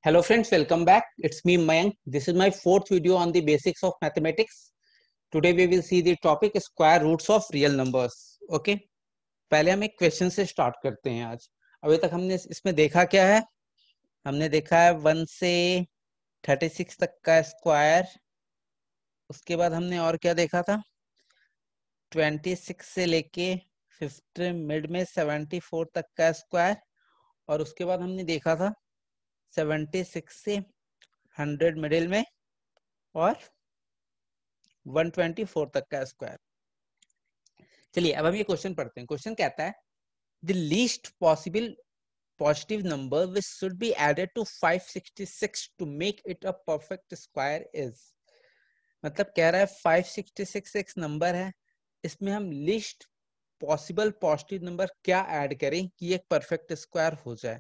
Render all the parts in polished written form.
Hello friends, welcome back. It's me Mayank. This is my fourth video on the basics of mathematics. Today we will see the topic square roots of real numbers. Okay? पहले हम एक question से start करते हैं आज. अभी तक हमने इसमें देखा क्या है? हमने देखा है 1 से 36 तक का स्क्वायर. उसके बाद हमने और क्या देखा था? 26 से लेके 50 मिड में 74 तक का स्क्वायर. और उसके बाद हमने देखा था 76 से 100 मिडिल में और 124 तक का स्क्वायर. चलिए अब हम ये क्वेश्चन पढ़ते हैं. क्वेश्चन कहता है the least possible positive number which should be added to 566 to make it a perfect square is. मतलब कह रहा है 566 एक नंबर है, इसमें हम लीस्ट पॉसिबल पॉजिटिव नंबर क्या ऐड करें कि एक परफेक्ट स्क्वायर हो जाए.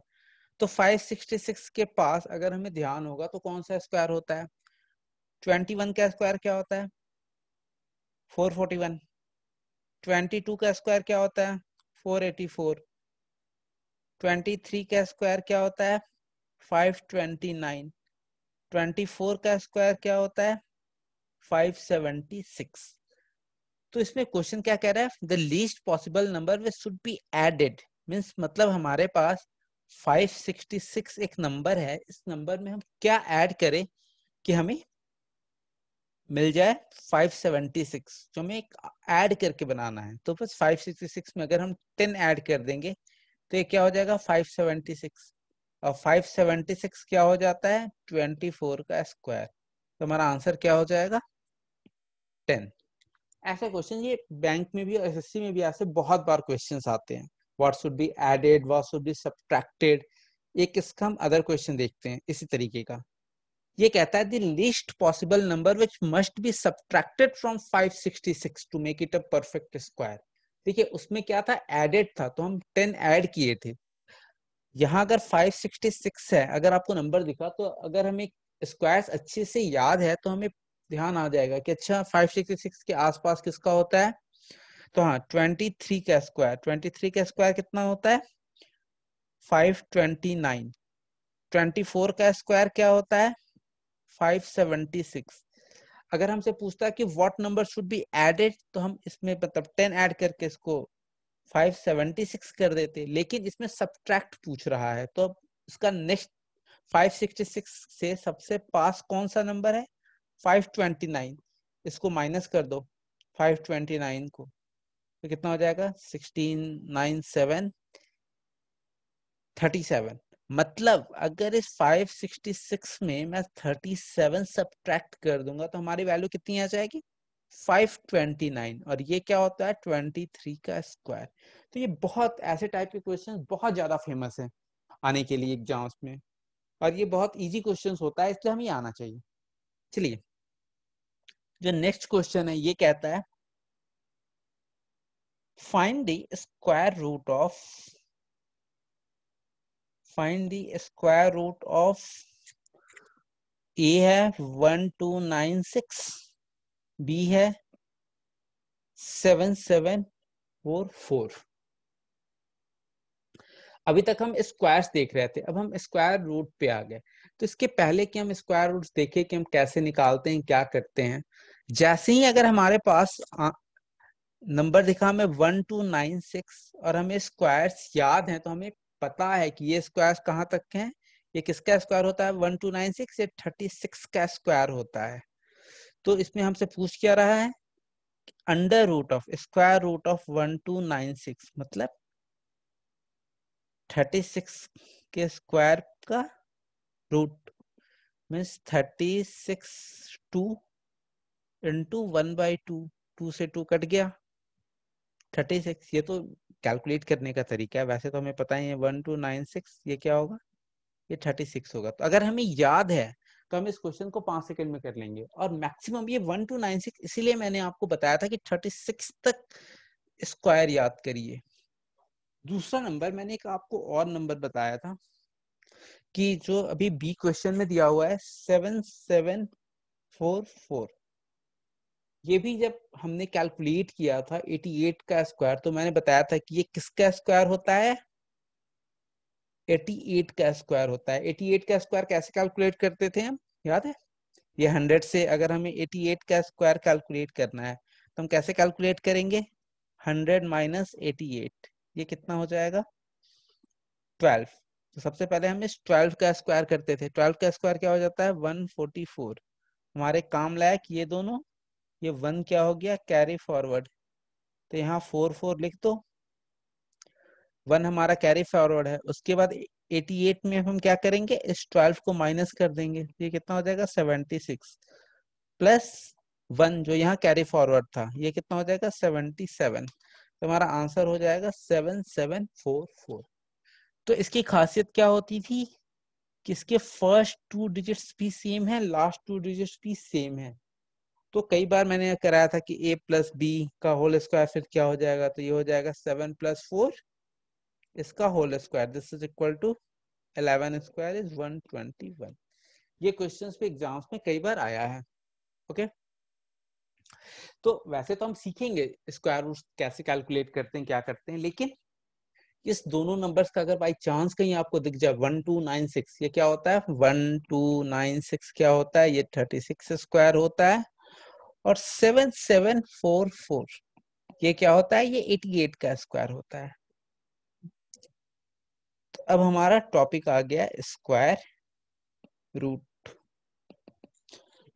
तो 566 के पास अगर हमें ध्यान होगा तो कौन सा स्क्वायर होता है? 21 का स्क्वायर क्या होता है? 441. 22 का स्क्वायर क्या होता है? 484. 23 का स्क्वायर क्या होता है? 529. 24 का स्क्वायर क्या होता है? 576. तो इसमें क्वेश्चन क्या कह रहा है? The least possible number which should be added means मतलब हमारे पास 566 एक नंबर है, इस नंबर में हम क्या ऐड करें कि हमें मिल जाए 576, जो हमें एक ऐड करके बनाना है. तो बस 566 में अगर हम 10 ऐड कर देंगे तो ये क्या हो जाएगा? 576. और 576 क्या हो जाता है? 24 का स्क्वायर. तो हमारा आंसर क्या हो जाएगा? 10. ऐसे क्वेश्चन ये बैंक में भी और एसएससी में भी ऐसे बहुत बार क्वेश्चंस आते हैं. What should be added, what should be subtracted. एक इसका हम अदर क्वेश्चन देखते हैं इसी तरीके का. ये कहता है the least possible number which must be subtracted from 566 to make it a perfect square. देखिए उसमें क्या था? एडेड था तो हम 10 ऐड किए थे. यहाँ अगर 566 है, अगर आपको नंबर दिखा तो अगर हमें स्क्वायर्स अच्छे से याद है तो हमें ध्यान आ जाएगा कि अच्छा 566 के आसपास किसका होता है. तो हाँ 23 का स्क्वायर. 23 का स्क्वायर कितना होता है? 529. 24 का स्क्वायर क्या होता है? 576. अगर हमसे पूछता है कि what number should be added तो हम इसमें मतलब 10 ऐड करके इसको 576 कर देते, लेकिन इसमें सब्ट्रैक्ट पूछ रहा है तो इसका नेक्स्ट 566 से सबसे पास कौन सा नंबर है? 529. इसको माइनस कर दो 529 को तो कितना हो जाएगा? 16 9 7 37. मतलब अगर इस 566 में मैं 37 सब्ट्रैक्ट कर दूंगा तो हमारी वैल्यू कितनी आ जाएगी? 529. और ये क्या होता है? 23 का स्क्वायर. तो ये बहुत ऐसे टाइप के क्वेश्चन बहुत ज्यादा फेमस है आने के लिए एग्जाम्स में, और ये बहुत इजी क्वेश्चन होता है, इसलिए हमें आना चाहिए. चलिए जो नेक्स्ट क्वेश्चन है ये कहता है find the square root of A है 1296, बी है 7744. अभी तक हम स्क्वायर्स देख रहे थे, अब हम स्क्वायर रूट पे आ गए. तो इसके पहले कि हम स्क्वायर रूट्स देखें कि हम कैसे निकालते हैं, क्या करते हैं, जैसे ही अगर हमारे पास नंबर दिखा हमें 1296 और हमें स्क्वायर्स याद हैं तो हमें पता है कि ये स्क्वायर्स कहाँ तक हैं. ये किसका स्क्वायर होता है? 1296. ये 36 का स्क्वायर होता है. तो इसमें हमसे पूछ क्या रहा है? Under root of square root of 1296 मतलब 36 के स्क्वायर का रूट मीन्स 36 2 इंटू 1/2. 2 से 2 कट गया 36. ये तो कैलकुलेट करने का तरीका है, वैसे तो हमें पता ही है 1296 ये क्या होगा? ये 36 होगा. तो अगर हमें याद है तो हम इस क्वेश्चन को 5 सेकंड में कर लेंगे. और मैक्सिमम ये 1296, इसीलिए मैंने आपको बताया था कि 36 तक स्क्वायर याद करिए. दूसरा नंबर मैंने एक आपको और नंबर बताया था कि जो अभी बी क्वेश्चन में दिया हुआ है 7744. ये भी जब हमने कैलकुलेट किया था 88 का स्क्वायर तो मैंने बताया था कि ये किसका स्क्वायर होता है? 88 का स्क्वायर होता है। 88 का स्क्वायर कैसे कैलकुलेट करते थे हम, याद है? ये 100 से अगर हमें 88 का स्क्वायर कैलकुलेट करना है तो हम कैसे कैलकुलेट करेंगे? 100 माइनस 88, ये कितना हो जाएगा? 12। तो सबसे पहले हम इस 12 का स्क्वायर करते थे। 12 का स्क्वायर क्या हो जाता है? 144। हमारे काम लायक ये दोनों, ये 1 क्या हो गया? कैरी फॉरवर्ड, तो यहाँ 44 लिख दो। 1 हमारा कैरी फॉरवर्ड है। उसके बाद 88 में हम क्या करेंगे? इस 12 को माइनस कर देंगे, ये कितना हो जाएगा? 76 प्लस 1 जो यहाँ कैरी फॉरवर्ड था, ये कितना हो जाएगा? 77। तो हमारा आंसर हो जाएगा 7744। तो इसकी खासियत क्या होती थी कि इसके फर्स्ट 2 डिजिट्स भी सेम है, लास्ट 2 डिजिट्स भी सेम है। तो कई बार मैंने कराया था कि a प्लस बी का होल स्क्वायर फिर क्या हो जाएगा? तो ये हो जाएगा 7 प्लस 4 इसका whole square, this is equal to 11 square is 121। ये क्वेश्चंस पे एग्जाम्स में कई बार आया है। ओके, तो वैसे तो हम सीखेंगे स्क्वायर रूट कैसे कैलकुलेट करते हैं, क्या करते हैं, लेकिन इस दोनों नंबर्स का अगर बाई चांस कहीं आपको दिख जाए 1296, ये क्या होता है? 1296 क्या होता है? ये 36 स्क्वायर होता है। और 7744 ये क्या होता है? ये 88 का स्क्वायर होता है। तो अब हमारा टॉपिक आ गया स्क्वायर रूट।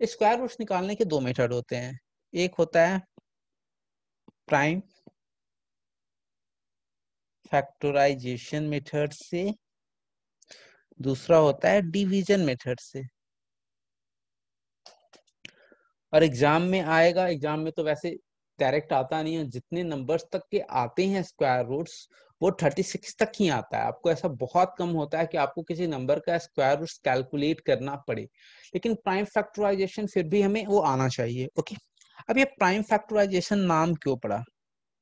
स्क्वायर रूट्स निकालने के दो मेथड होते हैं। एक होता है प्राइम फैक्टराइजेशन मेथड से, दूसरा होता है डिवीजन मेथड से। और एग्जाम में आएगा, एग्जाम में तो वैसे डायरेक्ट आता नहीं है, जितने नंबर्स तक के आते हैं स्क्वायर रूट्स वो 36 तक ही आता है। आपको ऐसा बहुत कम होता है कि आपको किसी नंबर का स्क्वायर रूट्स कैलकुलेट करना पड़े, लेकिन प्राइम फैक्टराइजेशन फिर भी हमें वो आना चाहिए। ओके, अब ये प्राइम फैक्टराइजेशन नाम क्यों पड़ा?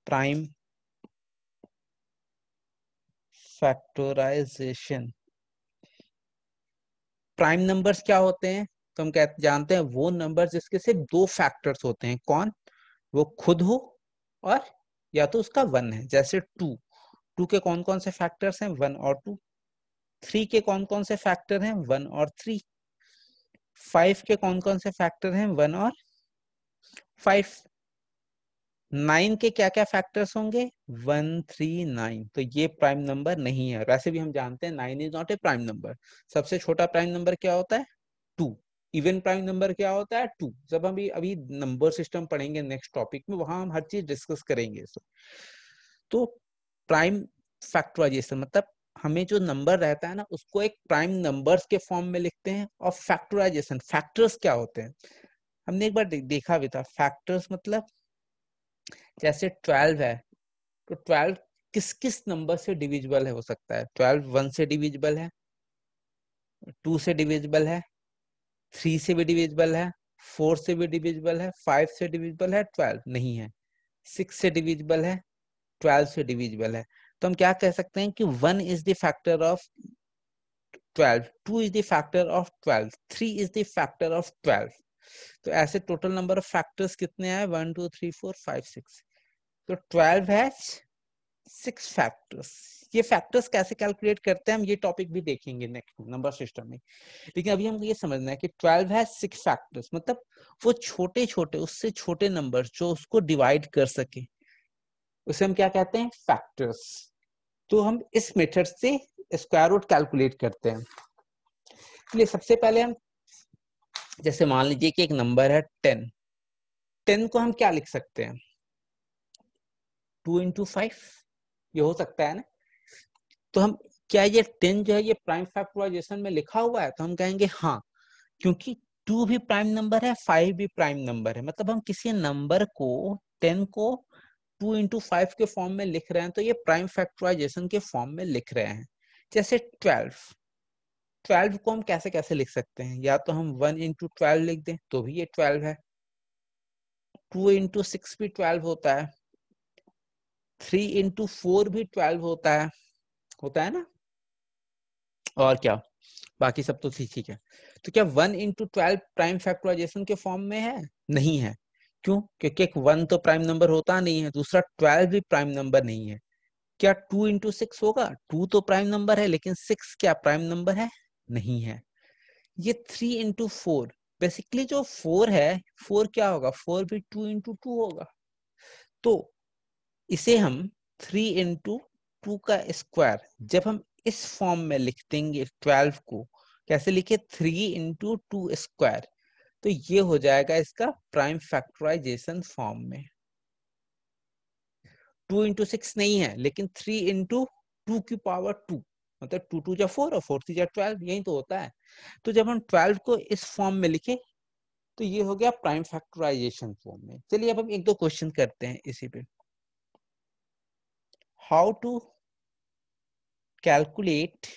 प्राइम फैक्टराइजेशन, प्राइम नंबर्स क्या होते हैं? तो हम कहते जानते हैं वो नंबर जिसके सिर्फ दो फैक्टर्स होते हैं। कौन? वो खुद हो और या तो उसका 1 है। जैसे 2, 2 के कौन कौन से फैक्टर्स हैं? 1 और 2। 3 के कौन कौन से फैक्टर हैं? 1 और 3। 5 के कौन कौन से फैक्टर हैं? 1 और 5। 9 के क्या क्या फैक्टर्स होंगे? 1 3 9। तो ये प्राइम नंबर नहीं है। वैसे भी हम जानते हैं 9 is not a prime number. सबसे छोटा प्राइम नंबर क्या होता है? 2। इवन प्राइम नंबर क्या होता है? 2। जब हम अभी नंबर सिस्टम पढ़ेंगे नेक्स्ट टॉपिक में, वहां हम हर चीज डिस्कस करेंगे। तो प्राइम फैक्टराइजेशन मतलब हमें जो नंबर रहता है ना उसको एक प्राइम नंबर्स के फॉर्म में लिखते हैं। और फैक्टराइजेशन, फैक्टर्स क्या होते हैं? हमने एक बार देखा भी था। फैक्टर्स मतलब जैसे 12 है, तो 12 किस किस नंबर से डिविजिबल है हो सकता है? 12 1 से डिविजिबल है, 2 से डिविजिबल है, 3 से भी डिविजिबल है, 4 से भी डिविजिबल है, 5 से डिविजिबल है, 12 नहीं है, 6 से डिविजिबल है, 12 से डिविजिबल है। तो हम क्या कह सकते हैं कि 1 is the factor of 12, 2 is the factor of 12, 3 is the factor of 12। तो ऐसे टोटल नंबर ऑफ फैक्टर्स कितने आए? 1 2 3 4 5 6। तो 12 हैज 6 फैक्टर्स। ये फैक्टर्स कैसे कैलकुलेट करते हैं हम ये टॉपिक भी देखेंगे नेक्स्ट नंबर सिस्टम में। लेकिन अभी हमको ये समझना है कि 12 हैज 6 फैक्टर्स मतलब वो छोटे छोटे, उससे छोटे नंबर जो उसको डिवाइड कर सके, उसे हम क्या कहते हैं? फैक्टर्स। तो हम इस मेथड से स्क्वायर रूट कैलकुलेट करते हैं। इसलिए सबसे पहले हम, जैसे मान लीजिए कि एक नंबर है 10, 10 को हम क्या लिख सकते हैं? 2 इंटू 5, ये हो सकता है ना? तो हम क्या ये 10 जो है ये प्राइम फैक्टराइजेशन में लिखा हुआ है? तो हम कहेंगे हाँ, क्योंकि 2 भी प्राइम नंबर है, 5 भी प्राइम नंबर है। मतलब हम किसी नंबर को 10 को 2 इंटू 5 के फॉर्म में लिख रहे हैं तो ये प्राइम फैक्टराइजेशन के फॉर्म में लिख रहे हैं। जैसे 12, 12 को हम कैसे कैसे लिख सकते हैं? या तो हम 1 इंटू 12 लिख दें तो भी ये 12 है, 2 इंटू 6 भी 12 होता है, 3 इंटू 4 भी 12 होता है ना? और क्या, बाकी सब तो ठीक है। तो क्या 1 इंटू 12 प्राइम फैक्टराइजेशन के फॉर्म में है? नहीं है। क्यों? क्योंकि एक 1 तो प्राइम नंबर होता नहीं है, दूसरा 12 भी प्राइम नंबर नहीं है। क्या 2 इंटू 6 होगा? 2 तो प्राइम नंबर है, लेकिन 6 क्या प्राइम नंबर है? नहीं है। ये 3 इंटू 4, बेसिकली जो 4 है, 4 क्या होगा? 4 भी 2 इंटू 2 होगा। तो इसे हम 3 इंटू 2 का स्क्वायर, जब हम इस फॉर्म में लिख देंगे 12 को, कैसे लिखे? 3 इंटू 2 स्क्वायर, तो ये हो जाएगा इसका प्राइम फैक्टराइजेशन फॉर्म में। 2 इंटू 6 नहीं है, लेकिन 3 इंटू 2 की पावर 2, मतलब 2 2 जा 4 और 4 3 जा 12, यही तो होता है। तो जब हम 12 को इस फॉर्म में लिखे, तो ये हो गया प्राइम फैक्टराइजेशन फॉर्म में। चलिए अब हम एक दो क्वेश्चन करते हैं इसी पे। How to calculate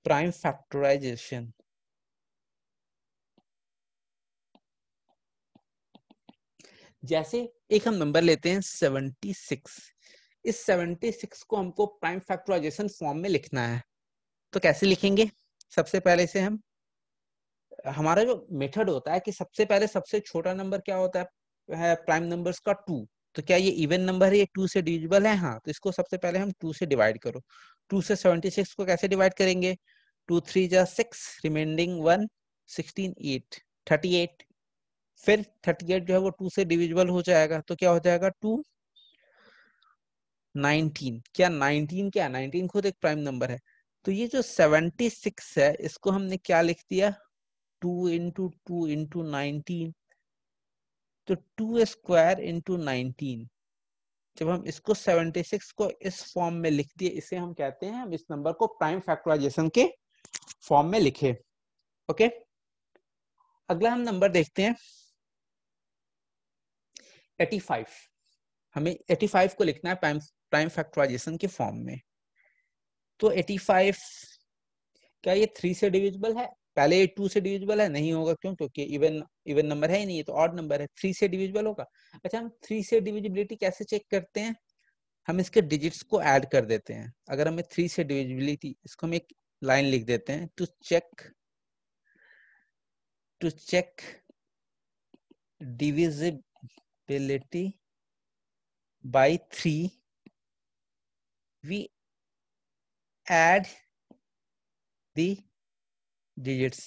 prime factorisation. जैसे एक हम नंबर लेते हैं 76, इस 76 को हमको प्राइम फैक्टराइजेशन फॉर्म में लिखना है, तो कैसे लिखेंगे? सबसे पहले से हम, हमारा जो मेथड होता है कि सबसे पहले सबसे छोटा नंबर क्या होता है प्राइम नंबर्स का? 2। तो क्या ये इवन नंबर है? ये 2 से डिविजिबल है? हाँ, तो इसको सबसे पहले हम 2 से डिवाइड करो। 2 से 76 को कैसे डिवाइड करेंगे? 2 3 जा 6, रिमेंडिंग 1, 16 8, 38। फिर 38 जो है वो 2 से डिविजिबल हो जाएगा, तो क्या हो जाएगा? 2 19। क्या 19 क्या? 19 खुद एक प्राइम नंबर है। तो ये जो 76 है, इसको हमने क्या लिख दिया? 2 इंटू 2 इंटू 19, तो 2 स्क्वायर इंटू 19। जब हम इसको 76 को इस फॉर्म में लिख दिए, इसे हम कहते हैं, हम इस नंबर को प्राइम फैक्टराइजेशन के फॉर्म में लिखे। ओके, अगला हम नंबर देखते हैं 85। हमें 85 को लिखना है प्राइम फैक्टराइजेशन के फॉर्म में। तो 85 क्या ये 3 से डिविजिबल है? पहले ये 2 से डिविजिबल है? नहीं होगा। क्यों? क्योंकि इवन नंबर है ही नहीं, ये तो ऑड नंबर है। 3 से डिविजिबल होगा। अच्छा, हम 3 से डिविजिबिलिटी कैसे चेक करते हैं? हम इसके डिजिट्स को ऐड कर देते हैं। अगर हमें 3 से डिविजिबिलिटी, इसको हम एक लाइन लिख देते हैं, to check divisibility by 3, we add the digits.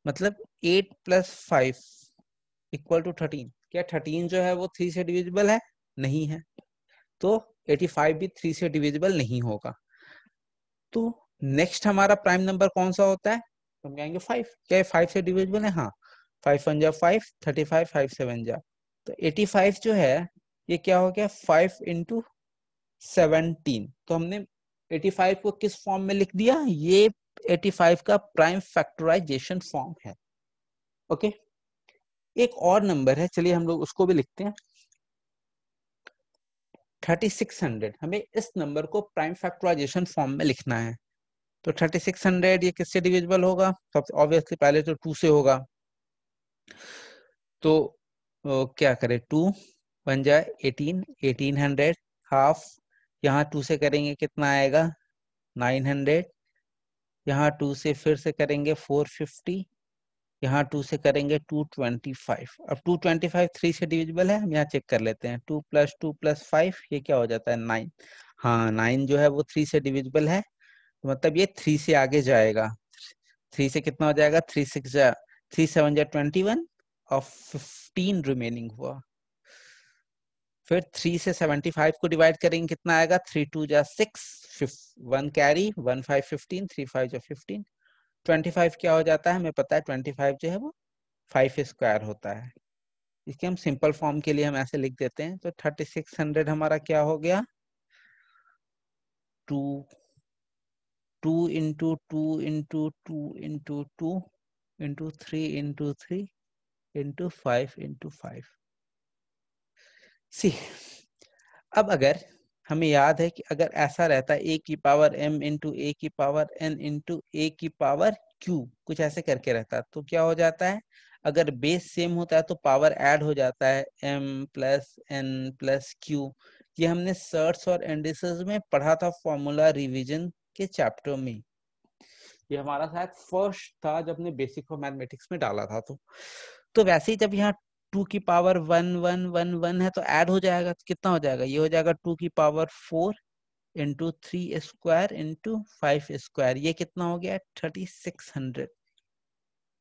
मतलब 8 प्लस 5 इक्वल टू 13। क्या 13 जो है वो 3 से डिविजिबल है? नहीं है। तो 85 भी 3 से डिविजिबल नहीं होगा। तो नेक्स्ट हमारा प्राइम नंबर कौन सा होता है? हम कहेंगे 5। क्या 5 से डिविजिबल है? हाँ। 5 1 जा 5, 35, 5 7 जा, तो 85 जो है ये क्या हो गया? 5 इंटू 17। तो हमने 85 को किस फॉर्म में लिख दिया? ये 85 का प्राइम फैक्टराइजेशन फॉर्म है। ओके, एक और नंबर है, चलिए हम लोग उसको भी लिखते हैं 3600। हमें इस नंबर को प्राइम फैक्टराइजेशन फॉर्म में लिखना है। तो 3600 ये किससे डिविजिबल होगा? सबसे ऑब्वियसली पहले तो 2 से होगा। तो क्या करें? 2 1 जाए 18, 1800, हाफ, यहाँ 2 से करेंगे कितना आएगा? 900। यहाँ 2 से फिर से करेंगे 450, यहाँ 2 से करेंगे 225। अब 225 3 से डिविजिबल है? हम यहाँ चेक कर लेते हैं। 2 + 2 + 5 ये क्या हो जाता है? 9। हाँ, 9 जो है वो 3 से डिविजिबल है, तो मतलब ये 3 से आगे जाएगा। 3 से कितना हो जाएगा? 3 6 जा 3 7 जा 21 और 15 रिमेनिंग हुआ। फिर 3 से 75 को डिवाइड करेंगे, कितना आएगा? 3 2 जा 6, 1 कैरी, 1 5 15, 3 5 जा 15। 25 क्या हो जाता है? हमें पता है 25 जो है वो 5 स्क्वायर होता है। इसके हम सिंपल फॉर्म के लिए हम ऐसे लिख देते हैं। तो 3600 हमारा क्या हो गया? 2 2 into 2 into 2 into 2 into 3 into 3 into 5 into 5। सी, अब अगर हमें याद है कि अगर ऐसा रहता है ए की पावर m इंटू ए की पावर n इंटू ए की पावर q, कुछ ऐसे करके रहता है, तो क्या हो जाता है? अगर बेस सेम होता है तो पावर ऐड हो जाता है, m plus n plus q। ये हमने सर्ट्स और इंडिसेस में पढ़ा था फॉर्मूला रिवीजन के चैप्टर में। ये हमारा शायद फर्स्ट था जब हमने बेसिक ऑफ मैथमेटिक्स में डाला था। तो वैसे ही जब यहाँ 2 की पावर 1 1 1 1 है तो ऐड हो जाएगा, तो कितना हो जाएगा, ये हो जाएगा 2 की power 4 into 3 square into 5 square, ये कितना हो गया 3600।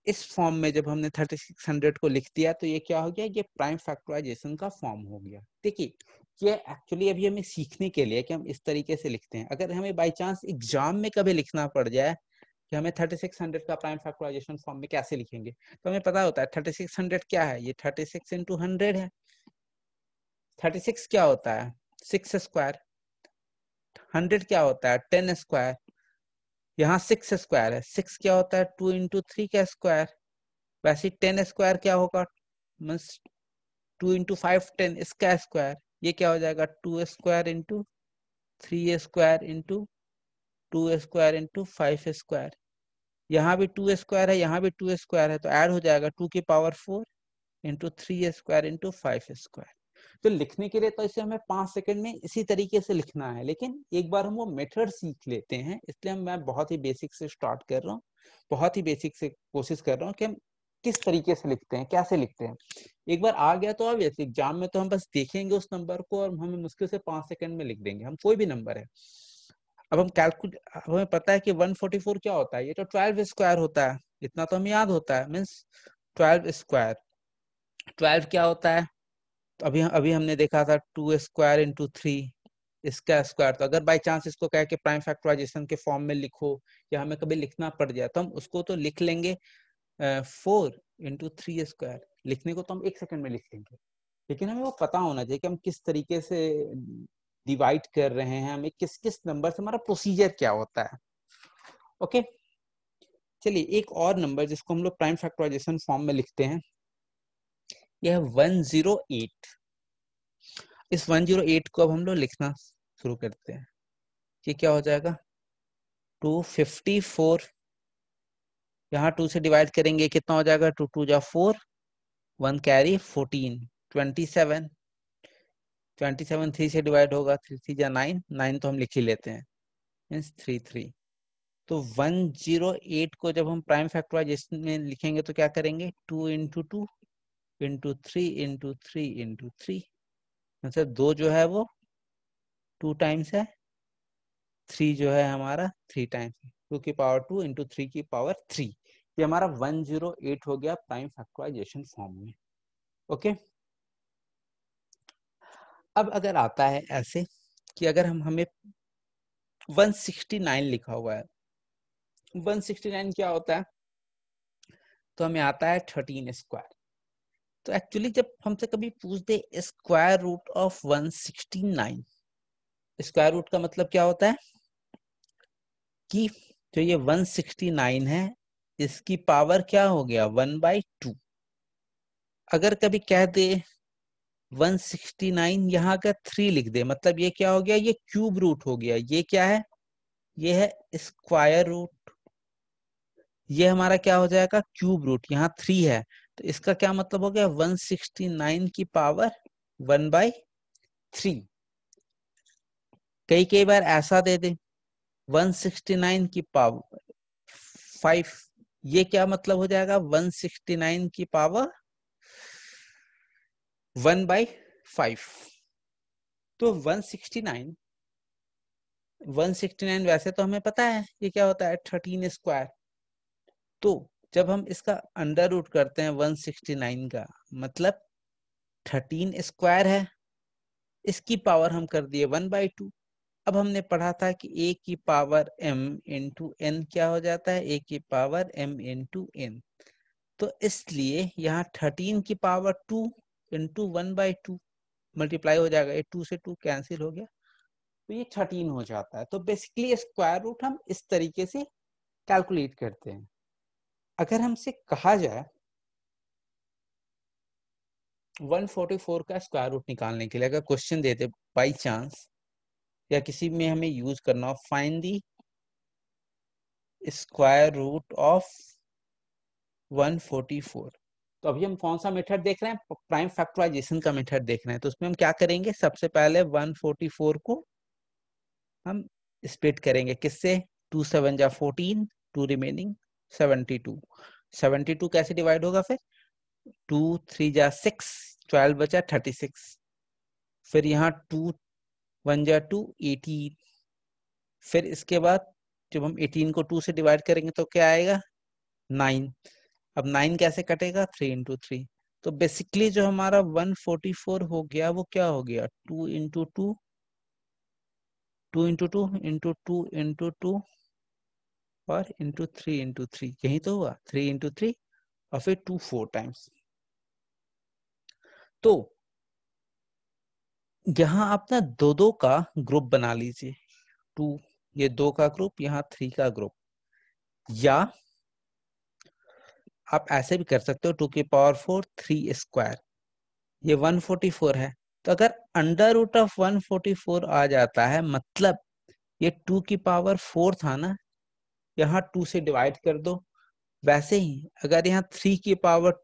इस फॉर्म में जब हमने 3600 को लिख दिया तो ये क्या हो गया, ये प्राइम फैक्टराइजेशन का फॉर्म हो गया। देखिए ये एक्चुअली अभी हमें सीखने के लिए कि हम इस तरीके से लिखते हैं। अगर हमें बाई चांस एग्जाम में कभी लिखना पड़ जाए कि हमें 3600 का प्राइम फैक्टराइजेशन फॉर्म में कैसे लिखेंगे, तो हमें पता होता है 3600 क्या है, ये 36 इंटू 100 है। 36 क्या होता है 6 स्क्वायर, 100 क्या होता है 10 स्क्वायर, यहाँ 6 स्क्वायर है, 6 क्या होता है 2 इंटू 3 का स्क्वायर, वैसे 10 स्क्वायर क्या होगा मीन्स 2 इंटू 5 10 इसका स्क्वायर, ये क्या हो जाएगा 2 square into 3 square into 2 square into 5 square, यहाँ भी 2 स्क्वायर है, यहाँ भी 2 स्क्वायर है, तो ऐड हो जाएगा 2 की power 4 into 3 square into 5 square. तो लिखने के लिए तो इसे हमें 5 सेकंड में इसी तरीके से लिखना है, लेकिन एक बार हम वो मेथड सीख लेते हैं, इसलिए मैं बहुत ही बेसिक से स्टार्ट कर रहा हूँ, बहुत ही बेसिक से कोशिश कर रहा हूँ कि हम किस तरीके से लिखते हैं, कैसे लिखते हैं। एक बार आ गया तो ऑब्वियसली एग्जाम में तो हम बस देखेंगे उस नंबर को और हमें मुश्किल से 5 सेकंड में लिख देंगे, हम कोई भी नंबर है। अब हम कैलकुलेट, हमें पता है कि 144 क्या होता है, ये तो 12 स्क्वायर होता है, इतना तो हमें याद होता है, मीन्स 12 स्क्वायर। 12 क्या होता है, तो अभी अभी हमने देखा था 2 स्क्वायर इंटू 3 इसका स्क्वायर। तो अगर बाई चांस इसको कह के प्राइम फैक्टराइजेशन के फॉर्म में लिखो या हमें कभी लिखना पड़ जाए तो हम उसको तो लिख लेंगे 4 इंटू 3 स्क्वायर, लिखने को तो हम 1 सेकंड में लिख लेंगे, लेकिन हमें वो पता होना चाहिए कि हम किस तरीके से डिवाइड कर रहे हैं, हमें किस किस नंबर से, हमारा प्रोसीजर क्या होता है। ओके चलिए एक और नंबर जिसको हम लोग प्राइम फैक्टराइजेशन फॉर्म में लिखते हैं, यह 108। इस 108 को अब हम लोग लिखना शुरू करते हैं। ये क्या हो जाएगा 254, यहाँ 2 से डिवाइड करेंगे कितना हो जाएगा 2 2 जा 4, 1 कैरी 14, 27, 27 3 से डिवाइड होगा 3 3 जा 9, 9 तो हम लिख ही लेते हैं मीन्स 3 3। तो 108 को जब हम प्राइम फैक्टराइजेशन में लिखेंगे तो क्या करेंगे 2 इंटू 2 इंटू 3 इंटू 3 इंटू 3, मतलब 2 जो है वो 2 टाइम्स है, 3 जो है हमारा 3 टाइम्स है, 2 की पावर 2 इंटू 3 की पावर 3। ये हमारा 108 हो गया प्राइम फैक्टराइजेशन फॉर्म में। ओके अब अगर आता है ऐसे कि अगर हमें 169 लिखा हुआ है, 169 क्या होता है, तो हमें आता है 13 स्क्वायर। तो एक्चुअली जब हमसे कभी पूछ दे square root of 169, square root का मतलब क्या होता है कि जो ये 169 है इसकी पावर क्या हो गया 1/2। अगर कभी कह दे 169 यहाँ का 3 लिख दे, मतलब ये क्या हो गया, ये क्यूब रूट हो गया, ये क्या है, ये है स्क्वायर रूट, ये हमारा क्या हो जाएगा क्यूब रूट, यहाँ 3 है, तो इसका क्या मतलब हो गया 169 की पावर 1/3। कई कई बार ऐसा दे दे 169 की पावर 5, ये क्या मतलब हो जाएगा 169 की पावर 1/5। तो 169 वैसे तो हमें पता है ये क्या होता है 13 स्क्वायर। तो जब हम इसका अंडर रूट करते हैं 169 का, मतलब 13 स्क्वायर है, इसकी पावर हम कर दिए 1/2। अब हमने पढ़ा था कि a की पावर m इंटू n क्या हो जाता है, a की पावर m इंटू n। तो इसलिए यहाँ 13 की पावर 2 इंटू 1/2 मल्टीप्लाई हो जाएगा, ये 2 से 2 कैंसिल हो गया, तो ये 13 हो जाता है। तो बेसिकली स्क्वायर रूट हम इस तरीके से कैलकुलेट करते हैं। अगर हमसे कहा जाए 144 का स्क्वायर रूट निकालने के लिए, अगर क्वेश्चन देते बाई चांस या किसी में हमें यूज करना हो, find the square root of 144, तो अभी हम कौन सा मेथड देख रहे हैं, प्राइम फैक्टराइजेशन का मेथड देख रहे हैं। तो उसमें हम क्या करेंगे, सबसे पहले 144 को हम स्प्लिट करेंगे किससे, 2 7 जा 14, 2 रिमेनिंग 72। 72 कैसे डिवाइड होगा फिर 2 3 जा 6, 12 बचा 36। फिर यहाँ 2 1 जा 2, 18। फिर इसके बाद जब हम 18 को 2 से डिवाइड करेंगे तो क्या आएगा, 9। अब 9 कैसे कटेगा, 3 इंटू 3। तो बेसिकली जो हमारा 144 हो गया वो क्या हो गया, 2 इंटू 2, 2 इंटू 2 इंटू 2 इंटू 2 और इंटू 3 इंटू 3, यही तो हुआ, 3 इंटू 3 और फिर 2 4 टाइम्स। तो यहाँ आप ना दो दो का ग्रुप बना लीजिए, 2 ये 2 का ग्रुप, यहाँ 3 का ग्रुप। या आप ऐसे भी कर सकते हो, 2 की पावर 4 3 स्क्वायर, ये 144 है। तो अगर अंडर रूट ऑफ 144 आ जाता है, मतलब ये 2 की पावर 4 था ना, यहाँ 2 से डिवाइड कर दो। वैसे ही अगर यहाँ 3 की पावर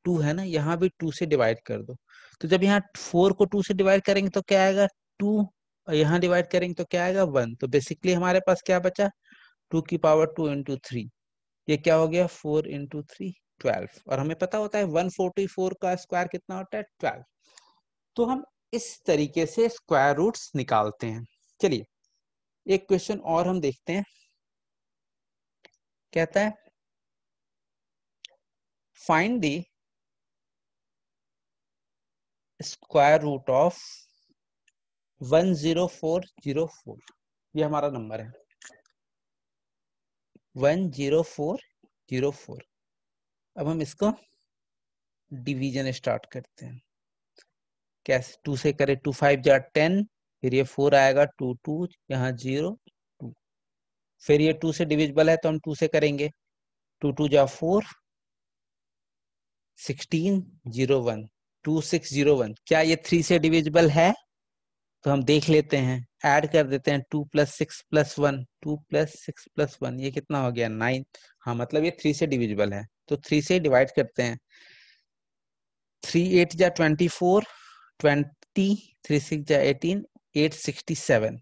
2 है ना, यहाँ भी 2 से डिवाइड कर दो। तो जब यहाँ 4 को 2 से डिवाइड करेंगे तो क्या आएगा, 2, और यहाँ डिवाइड करेंगे तो क्या आएगा, 1। तो बेसिकली हमारे पास क्या बचा, 2 की पावर 2 इंटू 3, ये क्या हो गया, 4 इंटू 3 12। और हमें पता होता है 144 का स्क्वायर कितना होता है, 12। तो हम इस तरीके से स्क्वायर रूट्स निकालते हैं। चलिए एक क्वेश्चन और हम देखते हैं, कहता है find the square root of 10404। ये हमारा नंबर है 10404। अब हम इसको डिवीजन स्टार्ट करते हैं। कैसे, 2 से करें, 2 5 जा 10, फिर ये 4 आएगा, 2 2 यहाँ 0 2। फिर ये 2 से डिविजिबल है तो हम 2 से करेंगे, 2 2 जा 4 16 0 1 2 6 0 1। क्या ये 3 से डिविजिबल है, तो हम देख लेते हैं, ऐड कर देते हैं, 2 + 6 + 1, 2 + 6 + 1, ये कितना हो गया, 9। हाँ मतलब ये 3 से डिविजिबल है, तो 3 से डिवाइड करते हैं। 3 8 जा 24, 20 3 6 जा 18, 8 67।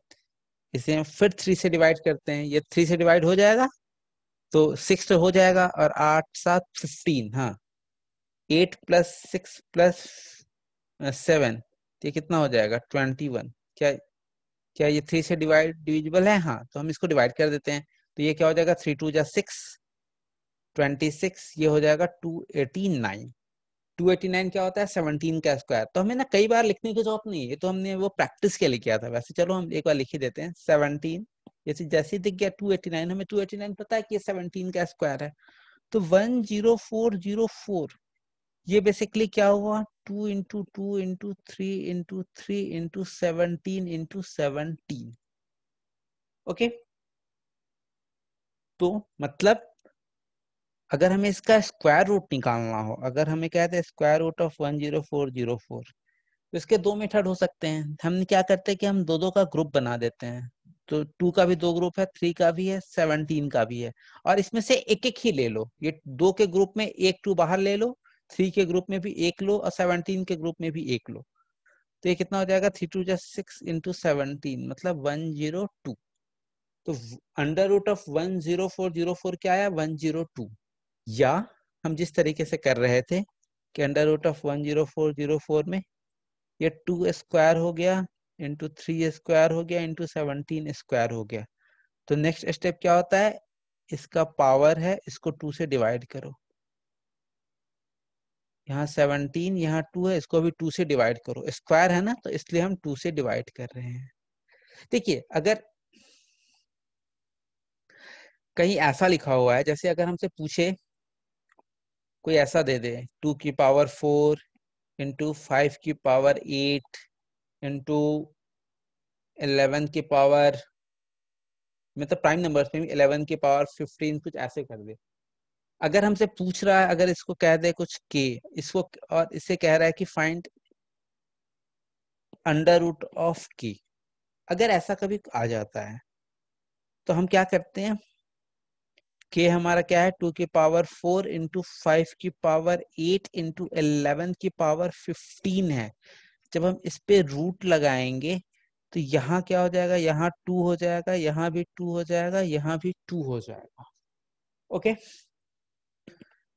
इसे हम फिर 3 से डिवाइड करते हैं, ये 3 से डिवाइड हो जाएगा तो 6 तो हो जाएगा, और 8 7 15। हाँ 8 + 6 + 7, ये कितना हो जाएगा, 21। क्या ये 3 से डिविजिबल है, हाँ तो हम इसको डिवाइड कर देते हैं। तो ये क्या हो जाएगा, 3 2 जा 6 26, ये हो जाएगा 289। 289 क्या होता है, 17 का स्क्वायर। तो हमें ना कई बार लिखने की जरूरत नहीं है, ये तो हमने वो प्रैक्टिस के लिए किया था। वैसे चलो हम एक बार लिख ही देते हैं, 17। जैसे ही दिख गया 289, हमें 289 पता है कि ये 17 का स्क्वायर है। तो 10404, ये बेसिकली क्या हुआ, 2 into 2 into 3 into 3 into 17 into 17। Okay, तो मतलब अगर हमें इसका स्क्वायर रूट निकालना हो, अगर हमें कहते हैं स्क्वायर रूट ऑफ 10404, तो इसके दो मेथड हो सकते हैं। हम क्या करते हैं कि हम दो दो का ग्रुप बना देते हैं। तो 2 का भी दो ग्रुप है, 3 का भी है, 17 का भी है, और इसमें से एक एक ही ले लो। ये 2 के ग्रुप में एक 2 बाहर ले लो, 3 के ग्रुप में भी एक लो, और 17 के ग्रुप में भी एक लो। तो ये कितना हो जाएगा, 3 2 जा 6 इंटू 17, मतलब 102। तो अंडर रूट ऑफ 10404 क्या आया, 102। या हम जिस तरीके से कर रहे थे कि अंडर रूट ऑफ 10404 में ये 2 स्क्वायर हो गया इंटू 3 स्क्वायर हो गया इंटू 17 स्क्वायर हो गया। तो नेक्स्ट स्टेप क्या होता है, इसका पावर है, इसको 2 से डिवाइड करो। यहाँ 17, यहाँ 2 है, इसको भी 2 से डिवाइड करो। स्क्वायर है ना, तो इसलिए हम 2 से डिवाइड कर रहे हैं। देखिए अगर कहीं ऐसा लिखा हुआ है, जैसे अगर हमसे पूछे, कोई ऐसा दे दे, 2 की पावर 4 इंटू 5 की पावर 8 इंटू 11 की पावर, मतलब प्राइम नंबर्स में भी 11 की पावर 15, कुछ ऐसे कर दे। अगर हमसे पूछ रहा है, अगर इसको कह दे कुछ के, इसको और इसे कह रहा है कि फाइंड अंडर रूट ऑफ के, अगर ऐसा कभी आ जाता है तो हम क्या करते हैं, के हमारा क्या है, 2 की पावर 4 इंटू 5 की पावर 8 इंटू 11 की पावर 15 है। जब हम इस पे रूट लगाएंगे तो यहाँ क्या हो जाएगा, यहाँ 2 हो जाएगा, यहाँ भी 2 हो जाएगा, यहाँ भी 2 हो जाएगा। ओके,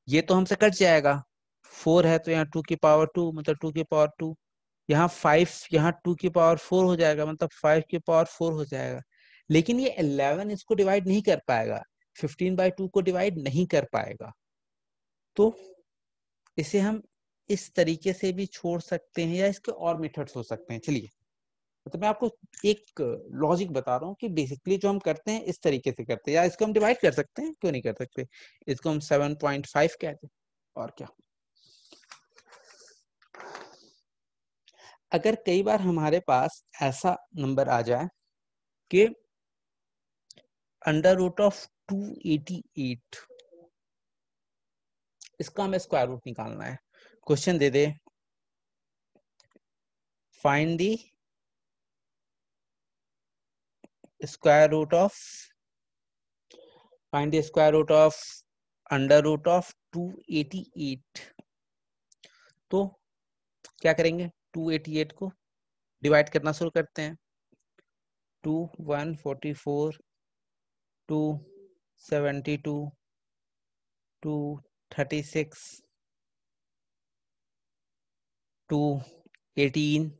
ये तो हमसे कट जाएगा। 4 है तो यहाँ 2 की पावर 2 मतलब 2 की पावर 2, यहाँ 5, यहाँ 2 की पावर 4 हो जाएगा मतलब 5 की पावर 4 हो जाएगा। लेकिन ये 11 इसको डिवाइड नहीं कर पाएगा, 15/2 को डिवाइड नहीं कर पाएगा। तो इसे हम इस तरीके से भी छोड़ सकते हैं या इसके और मेथड्स हो सकते हैं। चलिए मतलब मैं आपको एक लॉजिक बता रहा हूँ कि बेसिकली जो हम करते हैं इस तरीके से करते हैं, या इसको हम डिवाइड कर सकते हैं, क्यों नहीं कर सकते, इसको हम 7.5 कहते हैं। और क्या, अगर कई बार हमारे पास ऐसा नंबर आ जाए कि अंडर रूट ऑफ 288, इसका हमें स्क्वायर रूट निकालना है। क्वेश्चन दे दे find the square root of under root of 288। तो क्या करेंगे, 288 को डिवाइड करना शुरू करते हैं। 2 144, 2 72, 2 36, 2 18,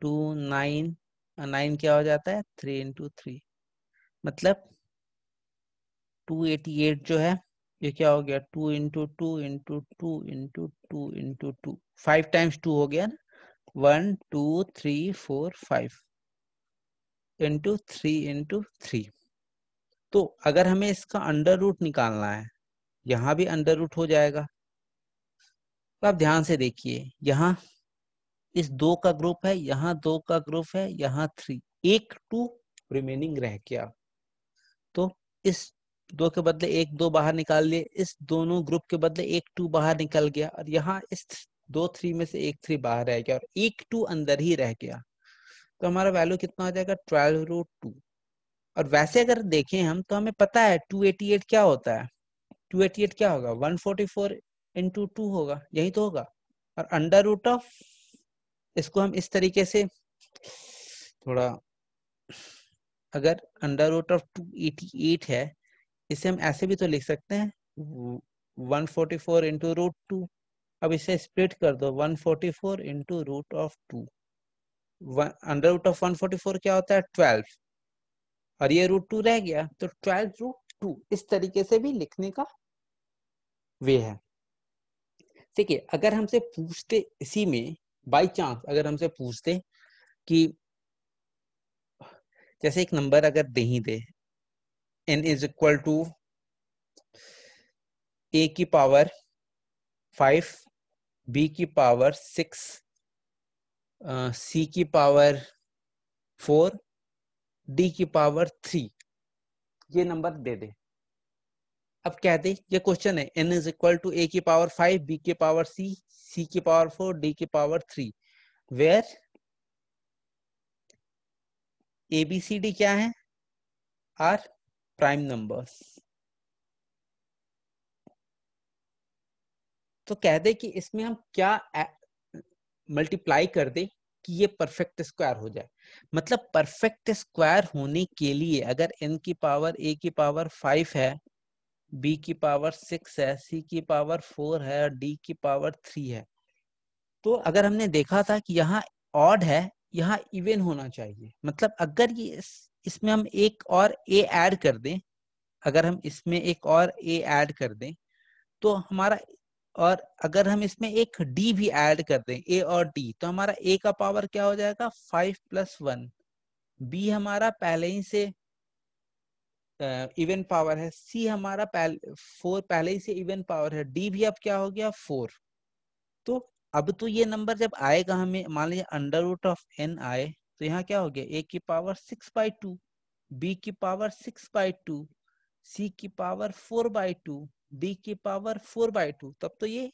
2 9, 9 क्या हो जाता है 3 into 3, मतलब 288 जो है ये क्या हो गया 2 into 2 into 2 into 2 into 2, 5 times 2 हो गया ना, 1 2 3 4 5 into 3 into 3। तो अगर हमें इसका अंडर रूट निकालना है, यहाँ भी अंडर रूट हो जाएगा। तो आप ध्यान से देखिए, यहाँ इस 2 का ग्रुप है, यहाँ 2 का ग्रुप है, यहाँ 3, एक 2 रिमेनिंग रह गया। तो इस 2 के बदले एक 2 बाहर निकाल लिए, इस दोनों ग्रुप के बदले एक 2 बाहर निकल गया, और यहाँ इस 2 3 में से एक 3 बाहर रह गया और एक 2 अंदर ही रह गया। तो हमारा वैल्यू कितना हो जाएगा 12√2। और वैसे अगर देखें हम तो हमें पता है 288 क्या होता है, 288 क्या होगा 144 into 2 होगा, यही तो होगा। और अंडर रूट ऑफ, इसको हम इस तरीके से थोड़ा, अगर अंडर रूट ऑफ 288 है, इसे हम ऐसे भी तो लिख सकते हैं 144 into √2। अब इसे स्प्लिट कर दो 144 into √2। अंडर रूट ऑफ 144 क्या होता है 12, और ये √2 रह गया, तो 12√2 इस तरीके से भी लिखने का वे है। ठीक है, अगर हमसे पूछते इसी में बाय चांस अगर हमसे पूछते कि जैसे एक नंबर अगर दे ही दे n is equal to a की पावर 5, b की पावर 6, c की पावर 4, d की पावर 3, ये नंबर दे दे। अब क्या दे, ये क्वेश्चन है, n is equal to a की पावर 5, b की पावर c की पावर 4, d की पावर 3, वेयर ABCD क्या है, आर प्राइम नंबर्स। तो कह दे कि इसमें हम क्या मल्टीप्लाई कर दे कि ये परफेक्ट स्क्वायर हो जाए। मतलब परफेक्ट स्क्वायर होने के लिए अगर n की पावर a की पावर 5 है, b की पावर 6 है, c की पावर 4 है और d की पावर 3 है, तो अगर हमने देखा था कि यहाँ ऑड है, यहाँ इवन होना चाहिए। मतलब अगर ये इसमें हम एक और a ऐड कर दें, अगर हम इसमें एक और a ऐड कर दें तो हमारा, और अगर हम इसमें एक d भी ऐड कर दें a और d, तो हमारा a का पावर क्या हो जाएगा 5 + 1, b हमारा पहले ही से इवन पावर है, c हमारा 4 पहले ही से इवन पावर है, d भी अब क्या हो गया 4। तो अब तो ये नंबर जब आएगा, हमें मान लीजिए अंडर रूट ऑफ n आए, तो यहाँ क्या हो गया a की पावर 6/2, b की पावर 6/2, c की पावर 4/2, d की पावर 4/2। तब तो ये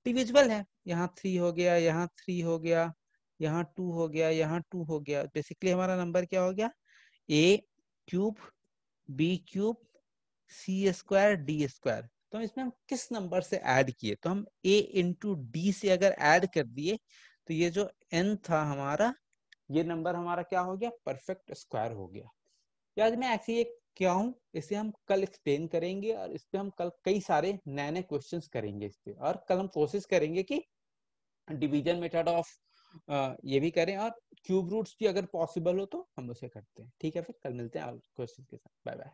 डिविजिबल है, यहाँ 3 हो गया, यहाँ 3 हो गया, यहाँ 2 हो गया, यहाँ 2 हो गया। बेसिकली हमारा नंबर क्या हो गया a³ b³ c² d²। तो इसमें हम किस नंबर से ऐड किए, तो हम a into d से अगर ऐड कर दिए तो ये जो n था हमारा, ये नंबर हमारा क्या हो गया परफेक्ट स्क्वायर हो गया। या मैं ऐसी एक क्यों, इसे हम कल एक्सप्लेन करेंगे और इस पे हम कल कई सारे नए नए क्वेश्चंस करेंगे इस पे, और कल हम कोशिश करेंगे कि डिवीजन मेथड ऑफ ये भी करें, और क्यूब रूट्स भी अगर पॉसिबल हो तो हम उसे करते हैं। ठीक है, फिर कल मिलते हैं क्वेश्चन के साथ। Bye bye.